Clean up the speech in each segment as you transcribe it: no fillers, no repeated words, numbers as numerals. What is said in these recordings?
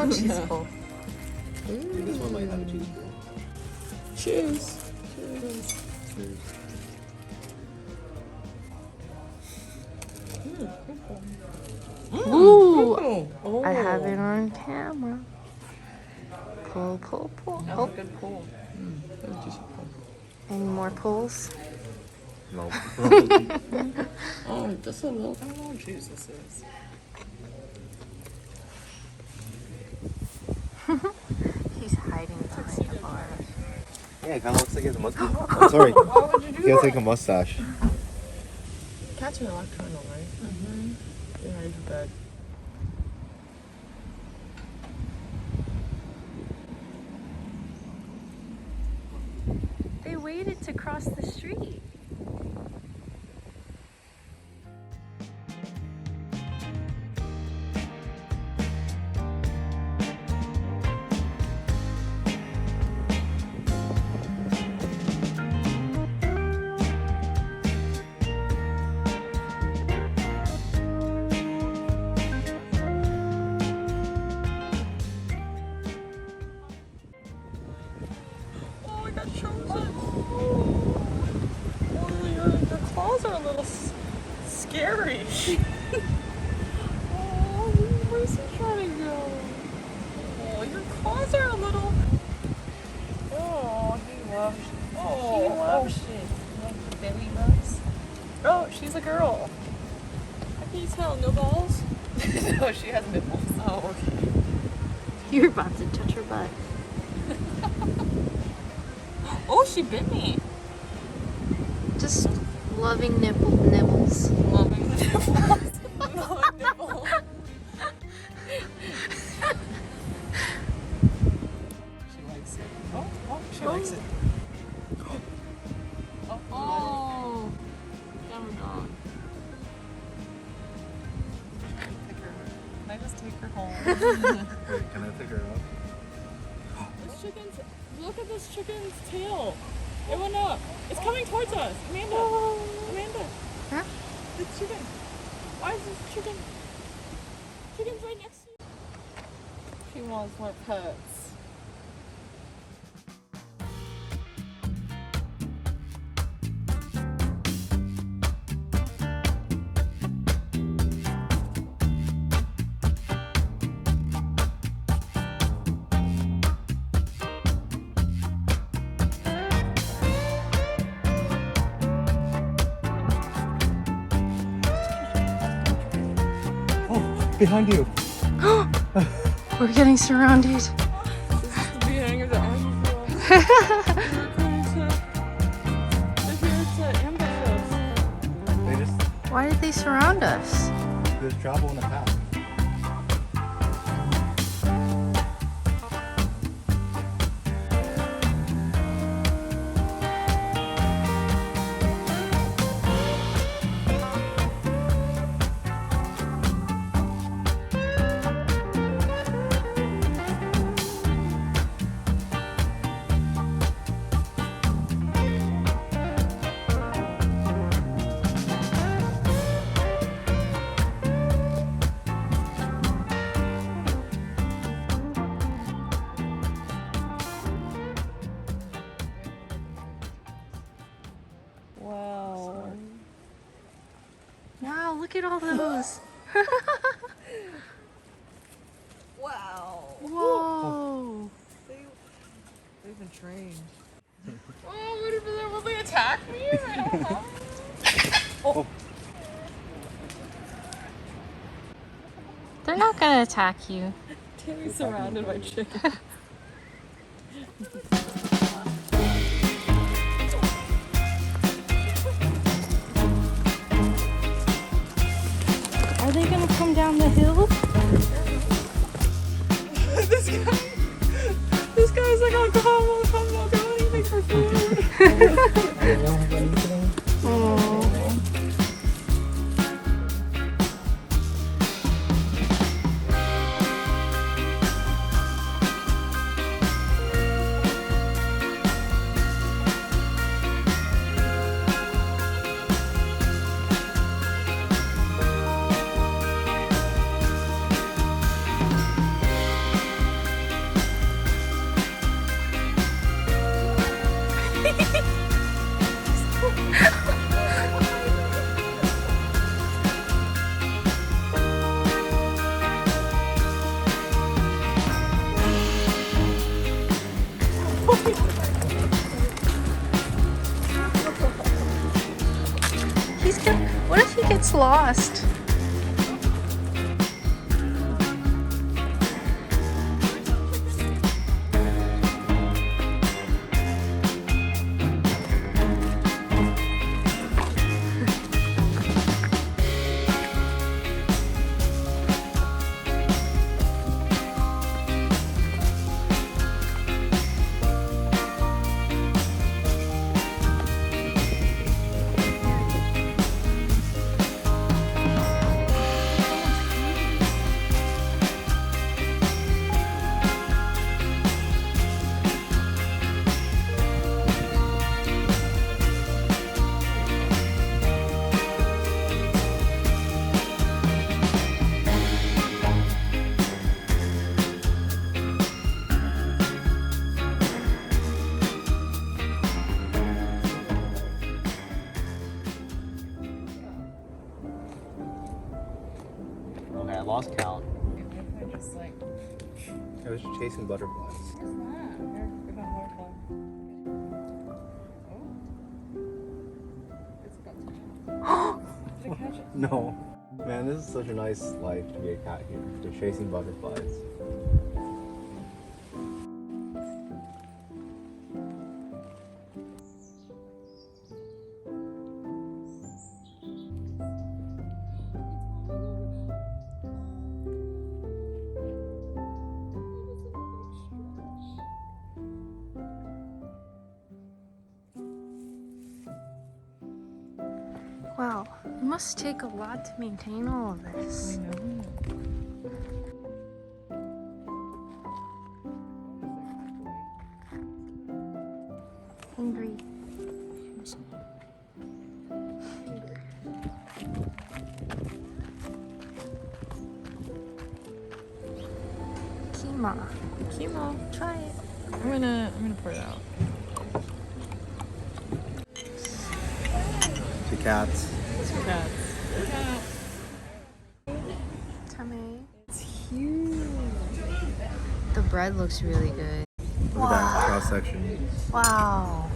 No cheese ball. This one might have a cheese ball. Cheers. Cheers. Cheers. Ooh! Oh. I have it on camera. Pull, pull, pull. That was a good pull. That was just a pull. Any more pulls? No. Oh, just a little. I don't know what cheese this is. He's hiding behind the bar. Yeah, it kind of looks like he has a mustache. I'm sorry. Why would you do He has that? like a mustache. Cats are nocturnal, right? Mm-hmm. They're ready for bed. They waited to cross the street. Oh, I got chosen. Oh, your claws are a little scary. Oh, where's he trying to go? Oh, your claws are a little. Oh, he loves. Oh, She loves it. Like the belly rubs. Oh, she's a girl. How can you tell? No balls? No, she has nipples. Oh, okay. You're about to touch her butt. Oh, she bit me. Just loving nibbles. Loving the nipples. Loving nipples. She likes it. Oh, she likes it. Oh. Dumb dog. Can I just take her home? Wait, can I take her out? This chicken's. Look at this chicken's tail. It went up. It's coming towards us. Amanda. Amanda. Huh? The chicken. Why is this chicken? Chicken's right next to you. She wants more pets. Behind you. We're getting surrounded. This is the beginning of the Agrícola. They're here to ambush us. They just Why did they surround us? there's travel in the path. Wow. Wow, look at all those. Wow. Whoa. They've been trained. Oh, will they attack me? I don't know. Oh. They're not gonna attack you. Tammy's surrounded by chickens. Are they gonna come down the hill? This guy's like, oh, come on, got anything for food. Oh. It's lost. Okay, I lost count. I just like. I was chasing butterflies. Where's that? Where's that waterfall? Oh. It's about to. Did it catch it? No. Man, this is such a nice life to be a cat here. They're chasing butterflies. Wow, it must take a lot to maintain all of this. I know. Hungry. Kima. Chemo. Try it. I'm gonna pour it out. Two cats. Two cats. Tummy. It's huge. The bread looks really good. Look at that cross section. Wow.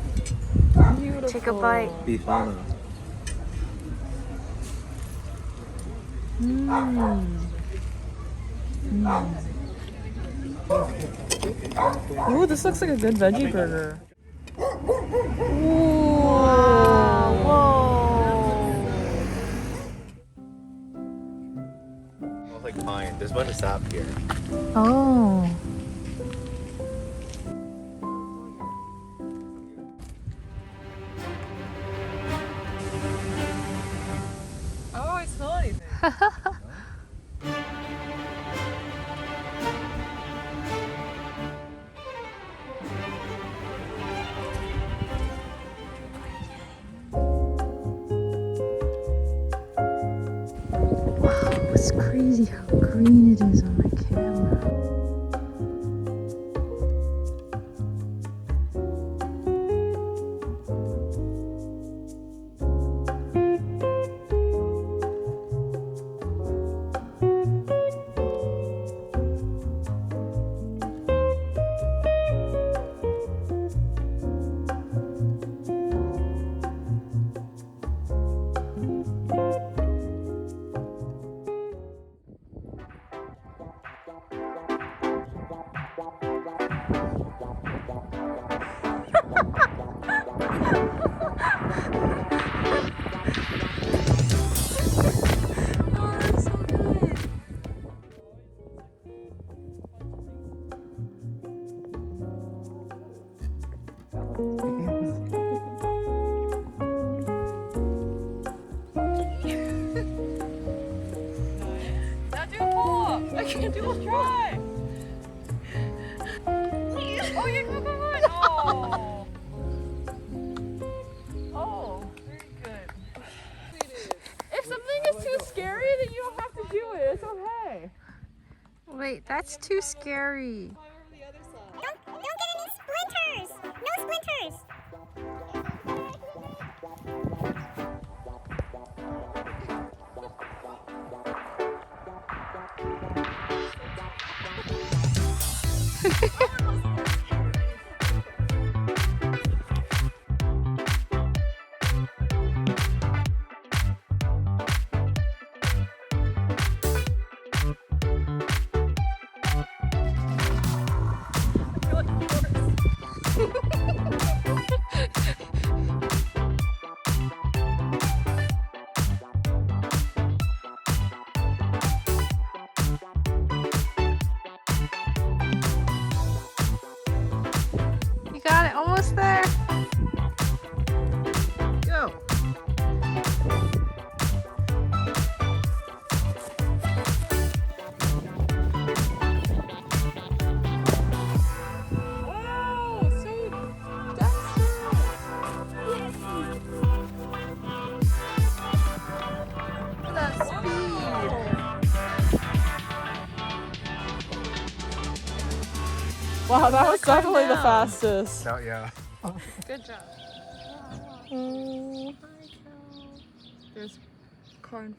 Beautiful. Take a bite. BIFANA. Ooh, this looks like a good veggie burger. Smells like pine. There's a bunch of sap here. Oh. Oh, I smell anything. Wow, it's crazy how green it is on my camera. I can't do a try. Oh, yeah, come on. Oh. Oh, very good. If something is too scary, then you don't have to do it. It's okay. Wait, that's too scary. Don't get any splinters! No splinters! almost there. Go. Wow, so dexterous. Look at that speed. Wow, that was climb definitely the down. fastest. So, yeah. Good job. Oh. There's corn